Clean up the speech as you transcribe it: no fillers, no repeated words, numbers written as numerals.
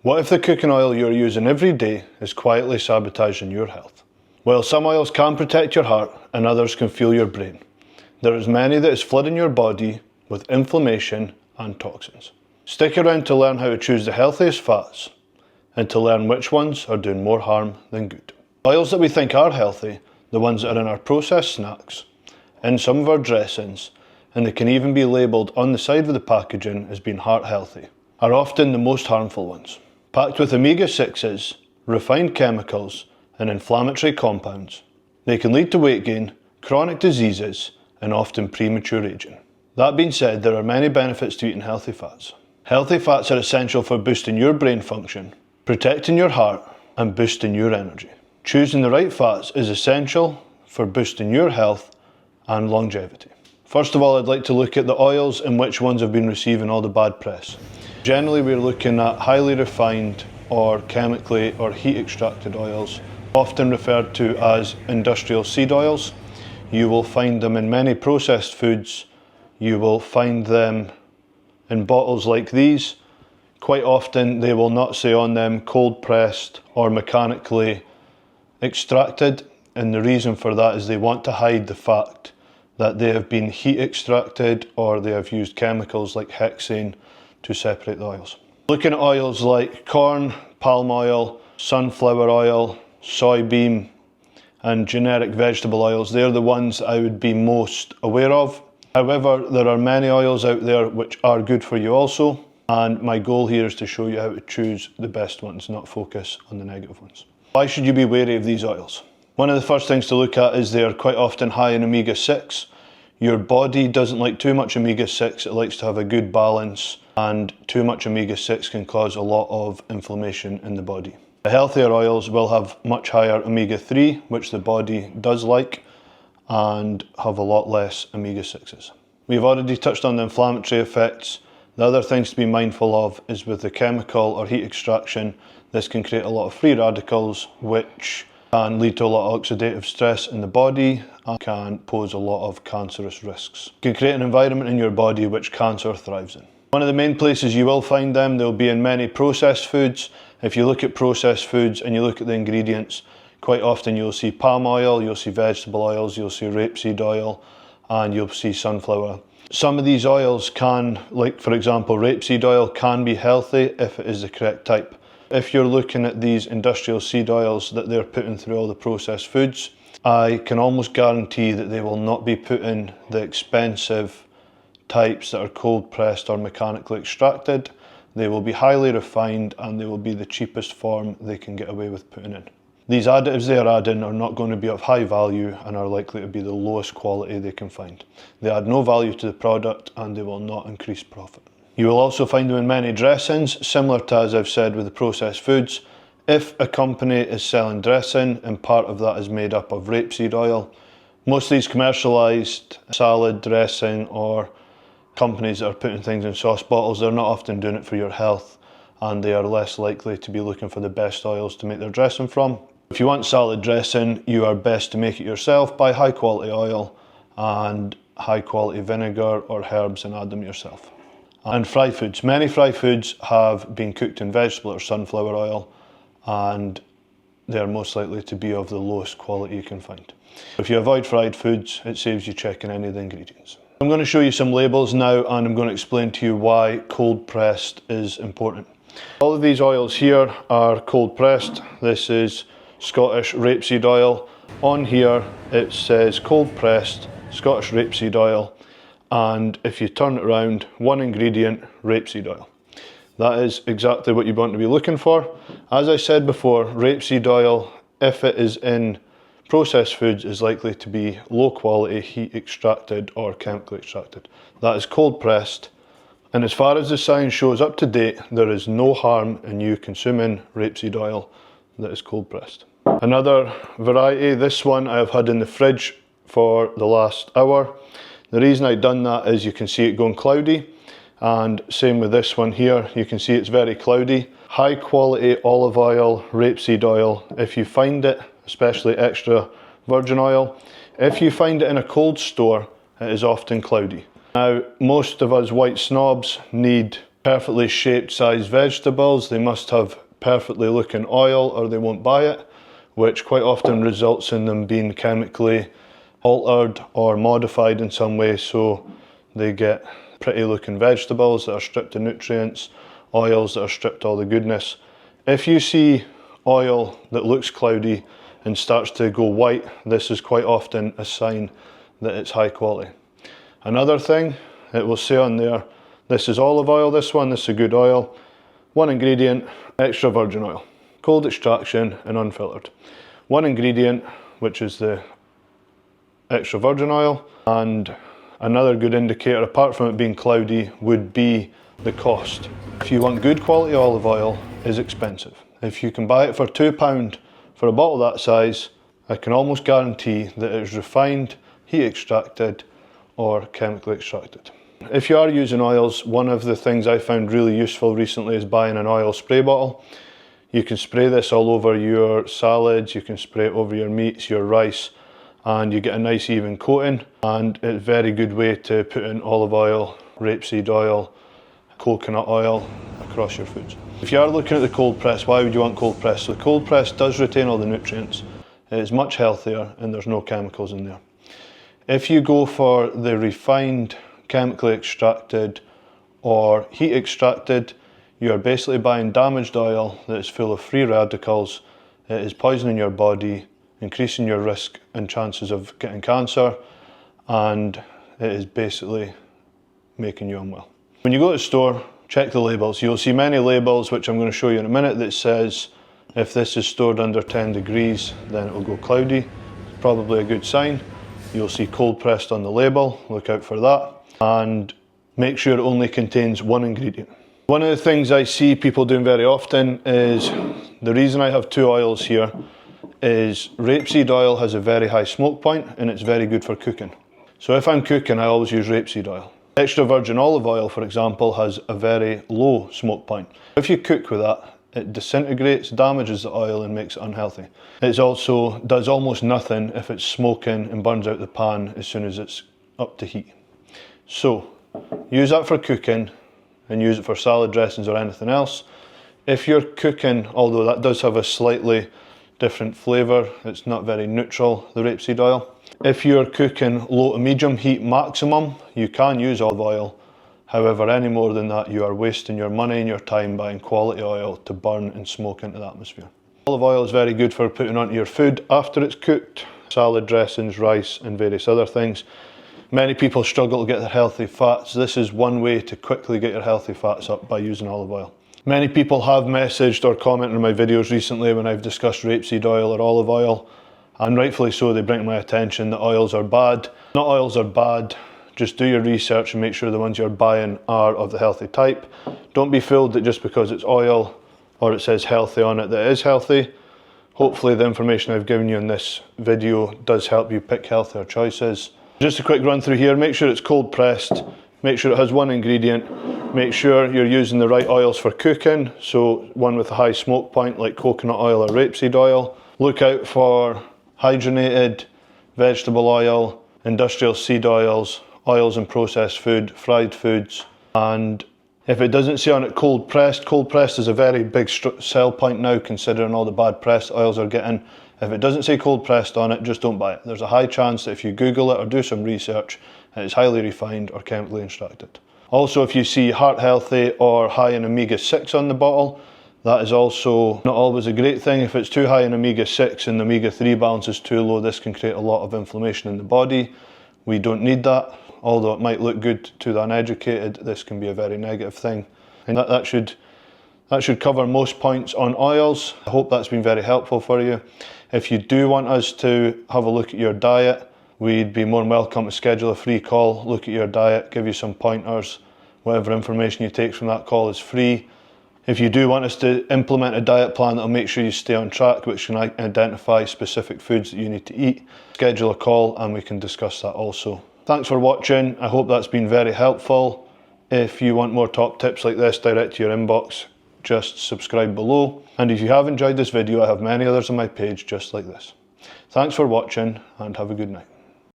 What if the cooking oil you're using every day is quietly sabotaging your health? Well, some oils can protect your heart and others can fuel your brain. There is many that is flooding your body with inflammation and toxins. Stick around to learn how to choose the healthiest fats and to learn which ones are doing more harm than good. Oils that we think are healthy, the ones that are in our processed snacks, in some of our dressings, and they can even be labelled on the side of the packaging as being heart healthy, are often the most harmful ones. Packed with omega-6s, refined chemicals and inflammatory compounds, they can lead to weight gain, chronic diseases and often premature aging. That being said, there are many benefits to eating healthy fats. Healthy fats are essential for boosting your brain function, protecting your heart and boosting your energy. Choosing the right fats is essential for boosting your health and longevity. First of all, I'd like to look at the oils and which ones have been receiving all the bad press. Generally, we're looking at highly refined or chemically or heat extracted oils, often referred to as industrial seed oils. You will find them in many processed foods. You will find them in bottles like these. Quite often they will not say on them cold pressed or mechanically extracted, and the reason for that is they want to hide the fact that they have been heat extracted or they have used chemicals like hexane to separate the oils. Looking at oils like corn, palm oil, sunflower oil, soybean and generic vegetable oils, they're the ones I would be most aware of. However, there are many oils out there which are good for you also, and my goal here is to show you how to choose the best ones, not focus on the negative ones. Why should you be wary of these oils? One of the first things to look at is they are quite often high in omega-6. Your body doesn't like too much omega-6, it likes to have a good balance, and too much omega-6 can cause a lot of inflammation in the body. The healthier oils will have much higher omega-3, which the body does like, and have a lot less omega-6s. We've already touched on the inflammatory effects. The other things to be mindful of is with the chemical or heat extraction, this can create a lot of free radicals, which can lead to a lot of oxidative stress in the body and can pose a lot of cancerous risks. It can create an environment in your body which cancer thrives in. One of the main places you will find them, they'll be in many processed foods. If you look at processed foods and you look at the ingredients, quite often you'll see palm oil, you'll see vegetable oils, you'll see rapeseed oil, and you'll see sunflower oil. Some of these oils can, like for example rapeseed oil, can be healthy if it is the correct type. If you're looking at these industrial seed oils that they're putting through all the processed foods, I can almost guarantee that they will not be putting the expensive types that are cold pressed or mechanically extracted. They will be highly refined and they will be the cheapest form they can get away with putting in. These additives they are adding are not going to be of high value and are likely to be the lowest quality they can find. They add no value to the product and they will not increase profit. You will also find them in many dressings, similar to as I've said with the processed foods. If a company is selling dressing and part of that is made up of rapeseed oil, most of these commercialised salad dressing or companies that are putting things in sauce bottles, they're not often doing it for your health and they are less likely to be looking for the best oils to make their dressing from. If you want salad dressing, you are best to make it yourself. Buy high quality oil and high quality vinegar or herbs and add them yourself. And fried foods. Many fried foods have been cooked in vegetable or sunflower oil and they're most likely to be of the lowest quality you can find. If you avoid fried foods, it saves you checking any of the ingredients. I'm going to show you some labels now and I'm going to explain to you why cold pressed is important. All of these oils here are cold pressed. This is Scottish rapeseed oil. On here it says cold pressed Scottish rapeseed oil, and if you turn it around, one ingredient, rapeseed oil. That is exactly what you want to be looking for. As I said before, rapeseed oil, if it is in processed foods, is likely to be low quality, heat extracted or chemically extracted. That is cold pressed, and as far as the science shows up to date, there is no harm in you consuming rapeseed oil that is cold pressed. Another variety, this one I have had in the fridge for the last hour. The reason I've done that is you can see it going cloudy, and same with this one here, you can see it's very cloudy. High quality olive oil, rapeseed oil, if you find it, especially extra virgin oil, if you find it in a cold store, it is often cloudy. Now, most of us white snobs need perfectly shaped sized vegetables. They must have perfectly looking oil or they won't buy it, which quite often results in them being chemically altered or modified in some way, so they get pretty looking vegetables that are stripped of nutrients, oils that are stripped of all the goodness. If you see oil that looks cloudy and starts to go white, this is quite often a sign that it's high quality. Another thing, it will say on there, this is olive oil, this is a good oil. One ingredient, extra virgin oil, cold extraction and unfiltered. One ingredient, which is the extra virgin oil, and another good indicator, apart from it being cloudy, would be the cost. If you want good quality olive oil, it's expensive. If you can buy it for £2 for a bottle that size, I can almost guarantee that it's refined, heat extracted, or chemically extracted. If you are using oils, one of the things I found really useful recently is buying an oil spray bottle. You can spray this all over your salads, you can spray it over your meats, your rice, and you get a nice even coating, and it's a very good way to put in olive oil, rapeseed oil, coconut oil across your foods. If you are looking at the cold press, why would you want cold press? So the cold press does retain all the nutrients, it is much healthier and there's no chemicals in there. If you go for the refined, chemically extracted or heat extracted, you are basically buying damaged oil that is full of free radicals. It is poisoning your body, increasing your risk and chances of getting cancer, and it is basically making you unwell. When you go to the store, check the labels. You'll see many labels, which I'm going to show you in a minute, that says if this is stored under 10 degrees, then it will go cloudy. It's probably a good sign. You'll see cold pressed on the label, look out for that. And make sure it only contains one ingredient. One of the things I see people doing very often is, the reason I have two oils here is rapeseed oil has a very high smoke point and it's very good for cooking. So if I'm cooking, I always use rapeseed oil. Extra virgin olive oil, for example, has a very low smoke point. If you cook with that, it disintegrates, damages the oil and makes it unhealthy. It also does almost nothing if it's smoking and burns out the pan as soon as it's up to heat. So use that for cooking and use it for salad dressings or anything else. If you're cooking, although that does have a slightly different flavour, it's not very neutral, the rapeseed oil. If you're cooking low to medium heat maximum, you can use olive oil. However, any more than that, you are wasting your money and your time buying quality oil to burn and smoke into the atmosphere. Olive oil is very good for putting onto your food after it's cooked, salad dressings, rice and various other things. Many people struggle to get their healthy fats. This is one way to quickly get your healthy fats up, by using olive oil. Many people have messaged or commented on my videos recently when I've discussed rapeseed oil or olive oil, and rightfully so, they bring to my attention that oils are bad. Not oils are bad, just do your research and make sure the ones you're buying are of the healthy type. Don't be fooled that just because it's oil or it says healthy on it that it is healthy. Hopefully the information I've given you in this video does help you pick healthier choices. Just a quick run through here, make sure it's cold pressed, make sure it has one ingredient, make sure you're using the right oils for cooking, so one with a high smoke point like coconut oil or rapeseed oil. Look out for hydrogenated vegetable oil, industrial seed oils, oils in processed food, fried foods, and if it doesn't say on it cold pressed is a very big sell point now considering all the bad press oils are getting. If it doesn't say cold pressed on it, just don't buy it. There's a high chance that if you Google it or do some research, it's highly refined or chemically extracted. Also, if you see heart healthy or high in omega-6 on the bottle, that is also not always a great thing. If it's too high in omega-6 and the omega-3 balance is too low, this can create a lot of inflammation in the body. We don't need that. Although it might look good to the uneducated, this can be a very negative thing. And that should cover most points on oils. I hope that's been very helpful for you. If you do want us to have a look at your diet, we'd be more than welcome to schedule a free call, look at your diet, give you some pointers. Whatever information you take from that call is free. If you do want us to implement a diet plan that'll make sure you stay on track, which can identify specific foods that you need to eat, schedule a call and we can discuss that also. Thanks for watching. I hope that's been very helpful. If you want more top tips like this direct to your inbox, just subscribe below. And if you have enjoyed this video, I have many others on my page just like this. Thanks for watching and have a good night.